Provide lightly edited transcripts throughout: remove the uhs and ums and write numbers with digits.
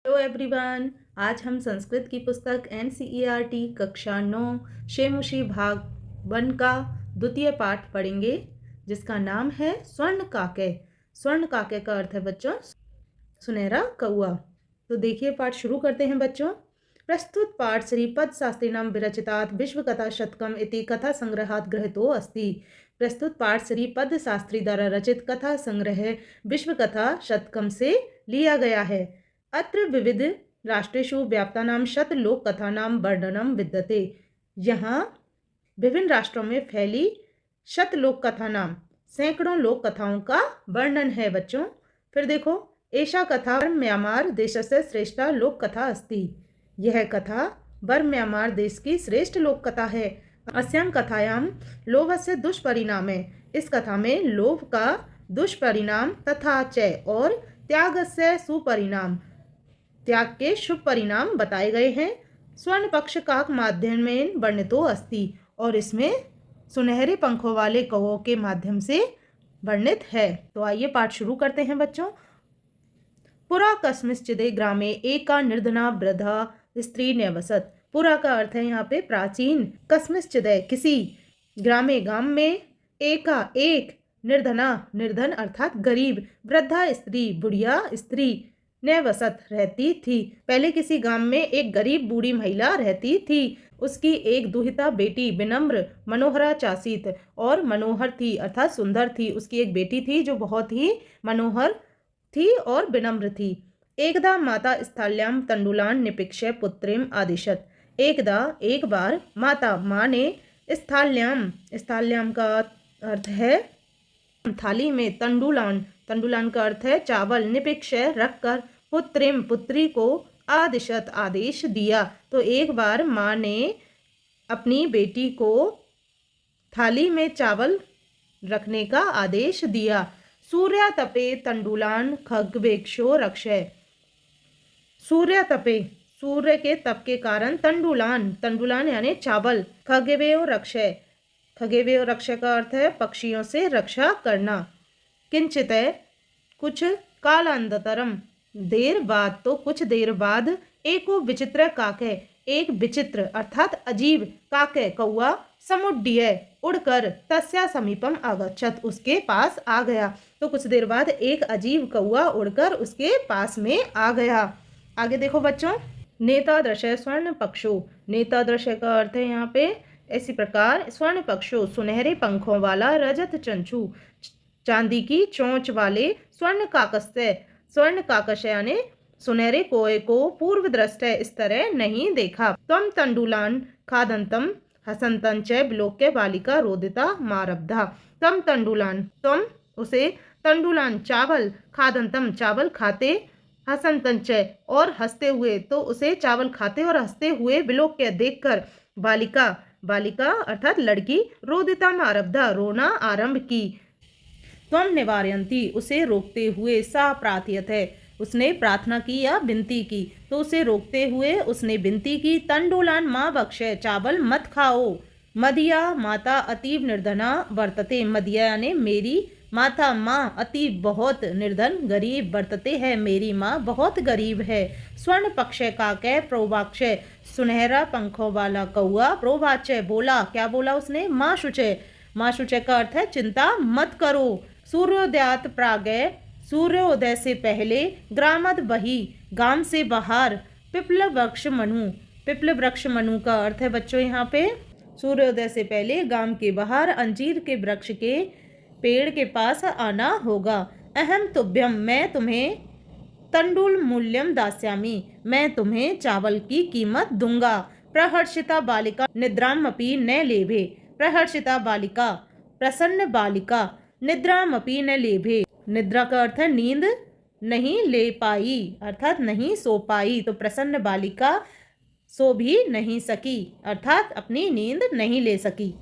Hello everyone. आज हम संस्कृत की पुस्तक एनसीईआरटी कक्षा 9 शेमुशी भाग 1 का द्वितीय पाठ पढ़ेंगे, जिसका नाम है स्वर्ण काके। स्वर्ण काके का अर्थ है बच्चों सुनहरा कौआ। तो देखिए, पाठ शुरू करते हैं बच्चों। प्रस्तुत पाठ श्रीपद शास्त्रिणां विरचितात् विश्वकथा शतकम इति कथा संग्रहात् गृहीतो अस्ति। प्रस्तुत पाठ श्रीपद शास्त्री द्वारा रचित कथा संग्रह विश्वकथा शतकम से लिया गया है। अत्र विविध राष्ट्रेषु व्याप्तानां शतलोक कथानां वर्णनम विद्यते। यहाँ विभिन्न राष्ट्रों में फैली शतलोक कथा नाम सैकड़ों लोक कथाओं का वर्णन है बच्चों। फिर देखो, एषा कथा म्यांमार देशस्य श्रेष्ठा लोक कथा अस्ति। यह कथा म्यांमार देश की श्रेष्ठ लोक कथा है। अस्यां कथायां लोभस्य दुष्परिणामे, इस कथा में लोभ का दुष्परिणाम तथा च और त्यागस्य सुपरिणाम, त्याग के शुभ परिणाम बताए गए हैं। स्वर्ण पक्ष काक माध्यम में वर्णितो अस्ति, और इसमें सुनहरे पंखों वाले कौओं के माध्यम से वर्णित है। तो आइए पाठ शुरू करते हैं बच्चों। पुरा कस्मिंश्चिदे ग्रामे एका निर्धना वृद्धा स्त्री न्यवसत। पुरा का अर्थ है यहाँ पे प्राचीन, कस्मिंश्चिदे किसी, ग्रामे गांव में, एका एक, निर्धना निर्धन अर्थात गरीब, वृद्धा स्त्री बुढ़िया स्त्री, न्यवसत रहती थी। पहले किसी गांव में एक गरीब बूढ़ी महिला रहती थी। उसकी एक दुहिता बेटी विनम्र मनोहरा चासीत, और मनोहर थी अर्थात सुंदर थी। उसकी एक बेटी थी जो बहुत ही मनोहर थी और विनम्र थी। एकदा माता स्थाल्याम तंडुलान निपिक्ष्य पुत्रीम आदिशत। एकदा एक बार माता माँ ने स्थाल्याम, स्थाल्याम का अर्थ है थाली में, तंडुलान, तंडुलान का अर्थ है चावल, निपिक्ष्य रखकर, पुत्रीम पुत्री को, आदिशत आदेश दिया। तो एक बार माँ ने अपनी बेटी को थाली में चावल रखने का आदेश दिया। सूर्य तपे तंडुलान खग्वेक्षो रक्षय। सूर्य तपे, सूर्य के तप के कारण, तंडुलान, तंडुलान यानी चावल, खगवेयो रक्षय, खगवेयो रक्षय का अर्थ है पक्षियों से रक्षा करना। किंचित कुछ कालांतरम, देर बाद, तो कुछ देर बाद, एको विचित्र काके, एक विचित्र अर्थात अजीब, काके कौआ, समुड्डीय उड़कर, तस्या समीपम आगच्छत, उसके पास आ गया। तो कुछ देर बाद एक अजीब कौआ उड़कर उसके पास में आ गया। आगे देखो बच्चों, नेतादृश स्वर्ण पक्षो, नेतादृश का अर्थ है यहाँ पे इसी प्रकार, स्वर्ण पक्षो सुनहरे पंखों वाला, रजत चंचू चांदी की चोंच वाले, स्वर्ण काकस्य, स्वर्ण काकश यानी सुनहरे कोए को पूर्व दृष्टि इस तरह नहीं देखा। तम तंडुलान खादंतम हसंतं च विलोक्य बालिका रोदिता मारब्धा। तम तंडुलान, तुम उसे, तंडुलान चावल, खादंतम चावल खाते, हसंतं च और हंसते हुए, तो उसे चावल खाते और हंसते हुए, विलोक्य देखकर, बालिका, बालिका अर्थात लड़की, रोदिता मारब्धा रोना आरंभ की। त्वं निवारयन्ति उसे रोकते हुए, सा प्रार्थयत है उसने प्रार्थना की या विनती की, तो उसे रोकते हुए उसने विनती की। तंडुलान माँ बक्षय चावल मत खाओ। मदिया माता अतीव निर्धना वर्तते। मदिया यानी मेरी माता, माँ, अतीव बहुत, निर्धन गरीब, वर्तते है मेरी माँ बहुत गरीब है। स्वर्ण पक्षय काकै प्रोवाक्षय, सुनहरा पंखों वाला कौआ, प्रोवाच्य बोला, क्या बोला उसने, माँ शुचय, माँ शुचय का अर्थ है चिंता मत करो। सूर्योदयात प्रागै, सूर्योदय से पहले, ग्रामद बही, गांव से बाहर, पिपल वृक्ष मनु, पिपल वृक्ष मनु का अर्थ है बच्चों यहाँ पे सूर्योदय से पहले गांव के बाहर अंजीर के वृक्ष के पेड़ के पास आना होगा। अहम तुभ्यम, मैं तुम्हें, तंडुल मूल्यम दास्यामी, मैं तुम्हें चावल की कीमत दूंगा। प्रहर्षिता बालिका निद्रामपि न लेभे। प्रहर्षिता बालिका प्रसन्न बालिका, निद्रामपि न लेभे, निद्रा का अर्थ है नींद नहीं ले पाई अर्थात नहीं सो पाई। तो प्रसन्न बालिका सो भी नहीं सकी अर्थात अपनी नींद नहीं ले सकी।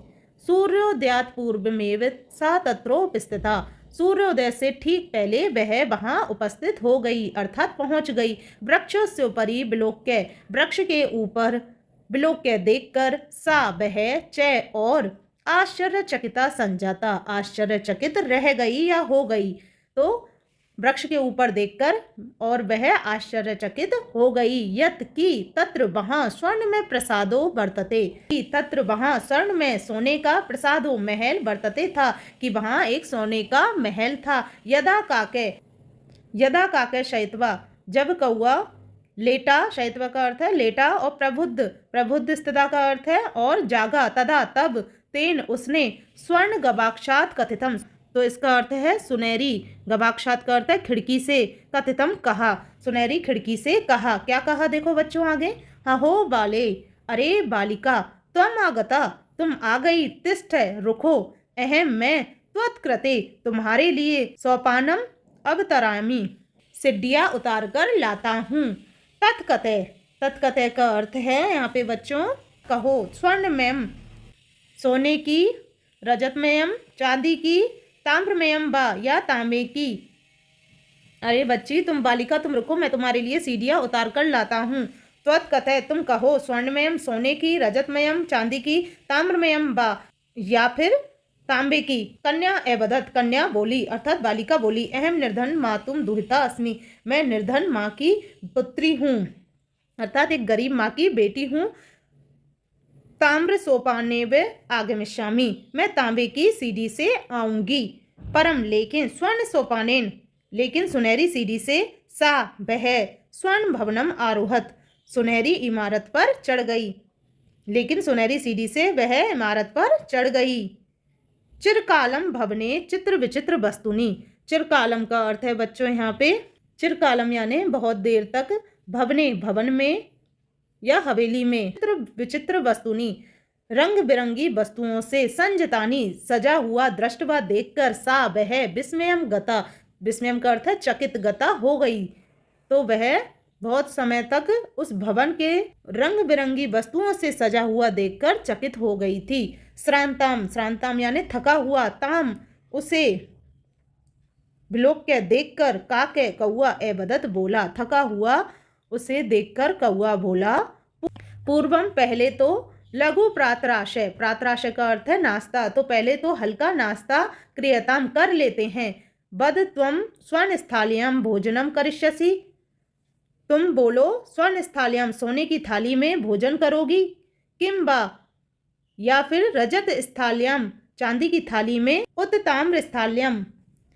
सूर्योदयात पूर्वमेव सा तत्रोपस्थिता, सूर्योदय से ठीक पहले वह वहां उपस्थित हो गई अर्थात पहुंच गई। वृक्षोस्योपरि विलोक्य, वृक्ष के ऊपर, विलोक्य देखकर, सा वह, च और, आश्चर्यचकिता संजाता आश्चर्यचकित रह गई या हो गई। तो वृक्ष के ऊपर देखकर, और वह आश्चर्यचकित हो गई। यत् की तत्र वहाँ स्वर्ण में प्रसादो वर्तते, कि तत्र वहाँ स्वर्ण में सोने का प्रसादो महल वर्तते था, कि वहाँ एक सोने का महल था। यदा काके शयित्वा, जब कौआ लेटा, शयित्वा का अर्थ है लेटा, और प्रबुद्ध स्थिता का अर्थ है और जागा, तदा तब, तेन उसने, स्वर्ण गवाक्षात कथितम, तो इसका अर्थ है सुनहरी, गवाक्षात का अर्थ है खिड़की से, कथितम कहा, सुनहरी खिड़की से कहा। क्या कहा देखो बच्चों आगे, हो बाले, अरे बालिका, त्वम आगता, तुम आ गई, तिष्ठ रुको, अहम मैं, त्वत्कृते तुम्हारे लिए, सोपानम अवतरामि, सिड्डियाँ उतार कर लाता हूँ। तत्कते, तत्कते का अर्थ है यहाँ पे बच्चों, कहो, स्वर्णमयम सोने की, रजतमयम चांदी की, ताम्रमयम बा या तांबे की। अरे बच्ची, तुम बालिका तुम रुको, मैं तुम्हारे लिए सीढ़ियाँ उतार कर लाता हूँ। त्वत्कथे तुम कहो, स्वर्णमयम सोने की, रजतमयम चांदी की, ताम्रमयम बा या फिर तांबे की। कन्या एवदत, कन्या बोली अर्थात बालिका बोली, अहम निर्धन मातुम दुहिता अस्मि, मैं निर्धन माँ की पुत्री हूँ अर्थात एक गरीब माँ की बेटी हूँ। ताम्र सोपाने व आगमिष्यामि, मैं तांबे की सीढ़ी से आऊंगी। परम लेकिन, स्वर्ण सोपानेन, लेकिन सुनहरी सीढ़ी से, सा वह, स्वर्ण भवनम आरोहत, सुनहरी इमारत पर चढ़ गई, लेकिन सुनहरी सीढ़ी से वह इमारत पर चढ़ गई। चिरकालम भवने चित्र विचित्र वस्तुनि, चिरकालम का अर्थ है बच्चों यहाँ पे, चिरकालम यानी बहुत देर तक, भवने भवन में या हवेली में, चित्र विचित्र वस्तुनि रंग बिरंगी वस्तुओं से, संजतानी सजा हुआ, दृष्टवा देखकर, सा वह, विस्मयम गता, विस्मयम का अर्थ है चकित, गता हो गई, तो वह बहुत समय तक उस भवन के रंग बिरंगी वस्तुओं से सजा हुआ देखकर चकित हो गई थी। श्रांताम, श्रांताम यानी थका हुआ, ताम उसे, विलोक्य देखकर, काके कौआ, एबदत बोला, थका हुआ उसे देखकर कौआ बोला। पूर्वम पहले तो, लघु प्रातराशय, प्रातराशय का अर्थ है नाश्ता, तो पहले तो हल्का नाश्ता क्रियताम कर लेते हैं। बद त्वम स्वर्ण स्थालियाम भोजनम करिष्यसि, तुम बोलो स्वर्ण स्थालियाम सोने की थाली में भोजन करोगी, किंबा या फिर रजत स्थालियाम चांदी की थाली में, उत ताम्र स्थालियाम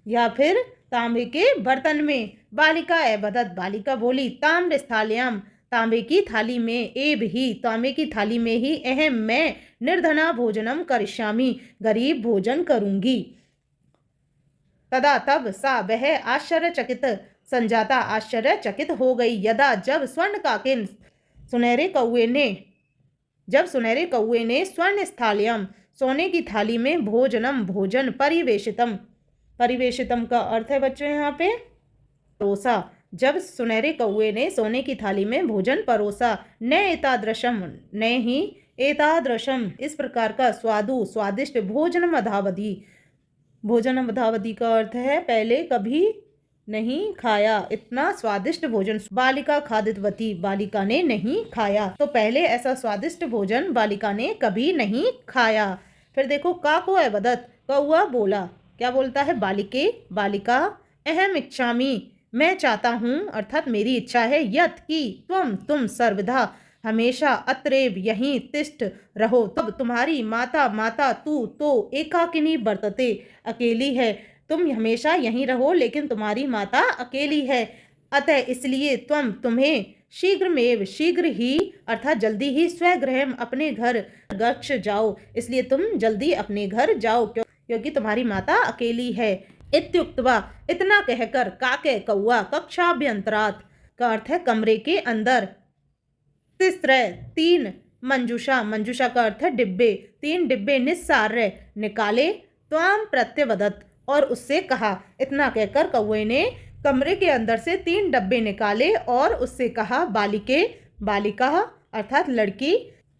या फिर तांबे के बर्तन में। बालिका एबदत, बालिका बोली, ताम्र स्थालियाम तांबे की थाली में, एव ही तांबे की थाली में ही, अहम मैं, निर्धना भोजनम करिष्यामि गरीब भोजन करूंगी। तदा तब, सा वह, आश्चर्यचकित संजाता आश्चर्यचकित हो गई। यदा जब, स्वर्ण काकेन सुनहरे कौए ने, जब सुनहरे कौए ने, स्वर्ण स्थालियम सोने की थाली में, भोजनम भोजन, परिवेशितम, परिवेशितम का अर्थ है बच्चों यहाँ पे परोसा, जब सुनहरे कौए ने सोने की थाली में भोजन परोसा। न एतादृशम, न ही एतादृशम इस प्रकार का, स्वादु स्वादिष्ट, भोजनम अधावधि, भोजनम अधावधि का अर्थ है पहले कभी नहीं खाया, इतना स्वादिष्ट भोजन। बालिका खादितवती, बालिका ने नहीं खाया, तो पहले ऐसा स्वादिष्ट भोजन बालिका ने कभी नहीं खाया। फिर देखो, काको एवदत, कौआ बोला, क्या बोलता है, बालिके, बालिका, अहम इच्छामि, मैं चाहता हूँ अर्थात मेरी इच्छा है, यत् की तुम सर्वदा हमेशा, अत्रेव यहीं, तिष्ठ रहो, तब तुम्हारी माता, माता तू तो एकाकिनी वर्तते अकेली है, तुम हमेशा यहीं रहो लेकिन तुम्हारी माता अकेली है। अतः इसलिए, तुम्हें शीघ्रमेव, शीघ्र ही अर्थात जल्दी ही, स्वगृह अपने घर, गच्छ जाओ, इसलिए तुम जल्दी अपने घर जाओ क्योंकि तुम्हारी माता अकेली है। इत्युक्त्वा, इतना कहकर, काके कौआ, कक्षाभ्यंतरात् का अर्थ है कमरे के अंदर, तिस्र तीन, मंजूषा, मंजूषा का अर्थ है डिब्बे, 3 डिब्बे निस्सार्य निकाले, त्वाम प्रत्यवदत और उससे कहा। इतना कहकर कौए ने कमरे के अंदर से 3 डब्बे निकाले और उससे कहा, बालिके, बालिका अर्थात लड़की,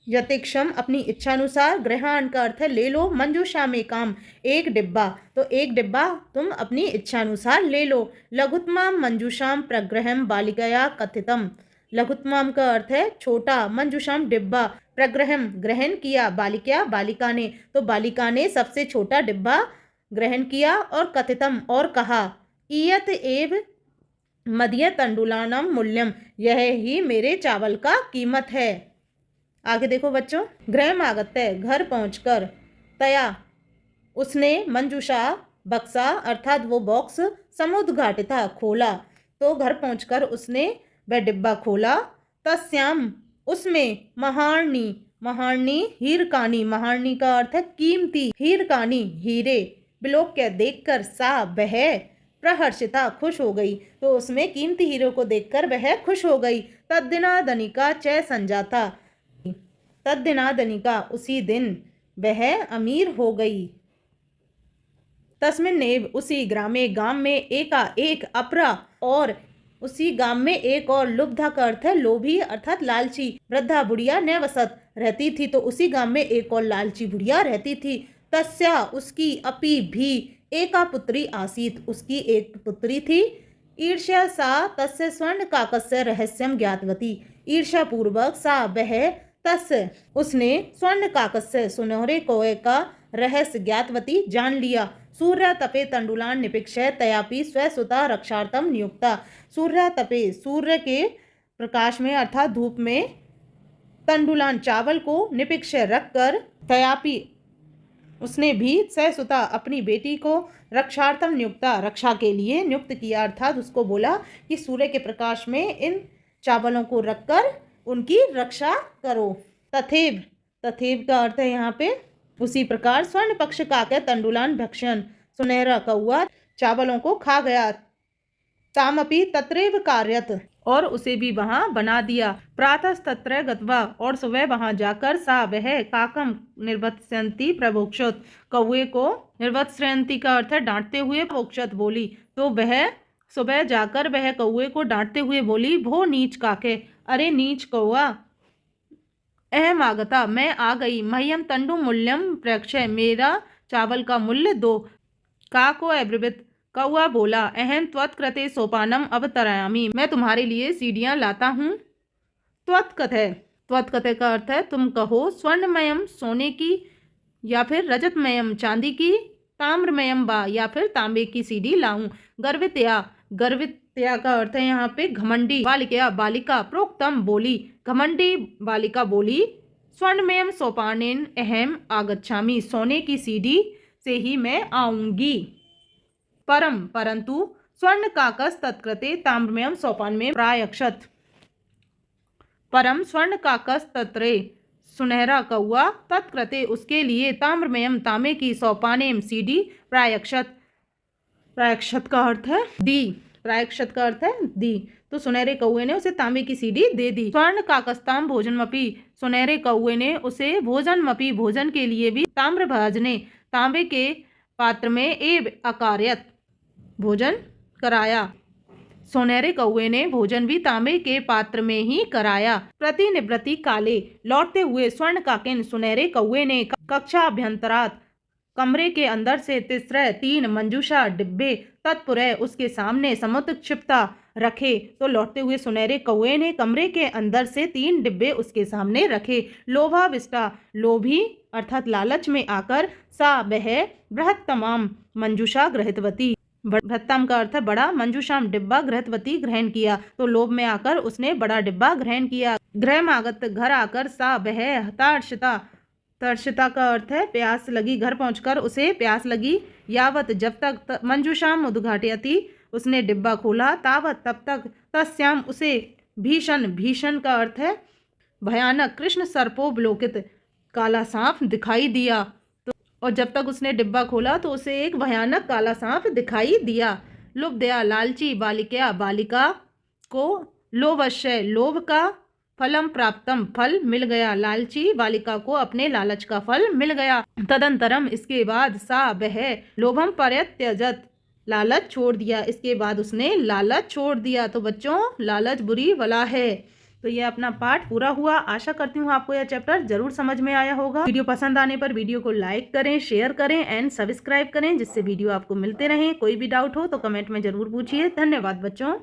यतिक्षम अपनी इच्छानुसार, ग्रहण का अर्थ है ले लो, मंजूषा में काम, 1 डिब्बा, तो 1 डिब्बा तुम अपनी इच्छानुसार ले लो। लघुत्तमाम मंजूषाम प्रग्रहम बालिकया कथितम, लघुत्तमाम का अर्थ है छोटा, मंजूषाम डिब्बा, प्रग्रहम ग्रहण किया, बालिका बालिका ने, तो बालिका ने सबसे छोटा डिब्बा ग्रहण किया, और कथितम और कहा, इयत एव मदीय तंडुलानाम मूल्यम, यह ही मेरे चावल का कीमत है। आगे देखो बच्चों, गृहम आगत्य, घर पहुंचकर, तया उसने, मंजूषा बक्सा अर्थात वो बॉक्स, समुद्घाटिता खोला, तो घर पहुंचकर उसने वह डिब्बा खोला। तस्याम उसमें, महारणी, महारणी हीरकानी, महारणी का अर्थ है कीमती, हीरकानी हीरे, विलोक्य देखकर, सा वह, प्रहर्षिता खुश हो गई, तो उसमें कीमती हीरो को देखकर वह खुश हो गई। तद्दिनादनिका चय संजाता, तद्दिनादनिका उसी दिन वह अमीर हो गई। तस्मिन्नेव उसी ग्रामे, गांव में, एका एक, अपरा और, उसी गांव में एक और, लुब्धा का अर्थ है लोभी अर्थात लालची, वृद्धा बुढ़िया नवसत रहती थी, तो उसी गांव में एक और लालची बुढ़िया रहती थी। तस्या उसकी, अपी भी, एका पुत्री आसीत उसकी एक पुत्री थी। ईर्ष्या सा तस्य स्वर्ण काकस्य रहस्यम ज्ञातवती, ईर्ष्या पूर्वक सा वह, तस्य उसने, स्वर्ण काकस्य सुनहरे कौए का रहस्य ज्ञातवती जान लिया। सूर्य तपे तंडुलान निपिक्षय तयापि स्वसुता रक्षार्थम नियुक्ता, सूर्य तपे सूर्य के प्रकाश में अर्थात धूप में, तंडुलान चावल को, निपिक्षय रखकर, तयापि उसने भी, सहसुता अपनी बेटी को, रक्षार्थम नियुक्ता रक्षा के लिए नियुक्त किया, अर्थात उसको बोला कि सूर्य के प्रकाश में इन चावलों को रखकर उनकी रक्षा करो। तथेव, तथेव का अर्थ है यहाँ पे उसी प्रकार, स्वर्ण पक्ष काके तंडुलान भक्षण, सुनहरा कौआ चावलों को खा गया। तामपि तत्रैव कार्यत और उसे भी वहां बना दिया। प्रातः तत्र गत्वा और सुबह वहां जाकर, सा वह, काकम निर्वत्स्यन्ति प्रभोक्षत कौए को, निर्वत्स्यन्ति का अर्थ है डांटते हुए, भोक्षत बोली, तो वह सुबह जाकर वह कौए को डांटते हुए बोली, भो नीच काके, अरे नीच कौआ, अहम आगता मैं आ गई, मह्यम तंडु मूल्यम प्रेक्षय मेरा चावल का मूल्य दो। का को अब्रवीत कौआ बोला, अहम त्वत्कृते सोपानम अवतरयामि, मैं तुम्हारे लिए सीढ़ियां लाता हूँ। त्वत्कथय, त्वत्कथय का अर्थ है तुम कहो, स्वर्णमयम सोने की या फिर रजतमयम चांदी की, ताम्रमयम बा या फिर तांबे की सीढ़ी लाऊं। गर्वितया, गर्वितया का अर्थ है यहाँ पे घमंडी, बालिका बालिका, प्रोक्तम बोली, घमंडी बालिका बोली, स्वर्णमयम सोपानेन अहम आगच्छामि, सोने की सीढ़ी से ही मैं आऊंगी। परम परंतु, स्वर्ण काकस तत्कृते ताम्रमयम सोपान में प्रायक्षत, परम स्वर्ण काकस तत्रे सुनहरा कौआ, तत्कृते उसके लिए, ताम्रमयम तांबे की, सोपानेम सीढ़ी, प्रायक्षत, प्रायक्षत का अर्थ है दी, प्रायक्षत का अर्थ है दी, तो सुनहरे कौए ने उसे तांबे की सीढ़ी दे दी। स्वर्ण काकस्ताम भोजनमपि, सुनहरे कौए ने उसे भोजनमपि भोजन के लिए भी, ताम्र भाजने तांबे के पात्र में, एव अकार्यत भोजन कराया, सुनहरे कौए ने भोजन भी तांबे के पात्र में ही कराया। प्रतिनिवृत्ति काले, लौटते हुए, स्वर्ण काकेन सुनहरे कौए ने, कक्षा अभ्यंतरात कमरे के अंदर से, तिस्र 3 मंजूषा डिब्बे, तत्पुरः उसके सामने, समुद्र क्षिप्ता रखे, तो लौटते हुए सुनहरे कौए ने कमरे के अंदर से 3 डिब्बे उसके सामने रखे। लोभाविष्टा लोभी अर्थात लालच में आकर, सा वह, बृहत्तमाम मंजूषा गृहीतवती, बृहत्तम का अर्थ है बड़ा, मंजूषाम डिब्बा, गृहीतवती ग्रहण किया, तो लोभ में आकर उसने बड़ा डिब्बा ग्रहण किया। गृह आगत घर आकर, सा वह, हतार्षिता, तर्षिता का अर्थ है प्यास लगी, घर पहुंचकर उसे प्यास लगी। यावत जब तक, मंजूषाम उद्घाटयति उसने डिब्बा खोला, तावत तब तक, तस्याम उसे, भीषण, भीषण का अर्थ है भयानक, कृष्ण सर्पोवलोकित काला सांप दिखाई दिया, तो और जब तक उसने डिब्बा खोला तो उसे एक भयानक काला सांप दिखाई दिया। लुब्धया लालची, बालिका बालिका को, लोभश्य लोभ का, फलम प्राप्तम फल मिल गया, लालची बालिका को अपने लालच का फल मिल गया। तदंतरम इसके बाद, सा वह, लोभम परित्यजत लालच छोड़ दिया, इसके बाद उसने लालच छोड़ दिया। तो बच्चों लालच बुरी बला है। तो ये अपना पाठ पूरा हुआ। आशा करती हूँ आपको यह चैप्टर जरूर समझ में आया होगा। वीडियो पसंद आने पर वीडियो को लाइक करें, शेयर करें एंड सब्सक्राइब करें, जिससे वीडियो आपको मिलते रहें। कोई भी डाउट हो तो कमेंट में जरूर पूछिए। धन्यवाद बच्चों।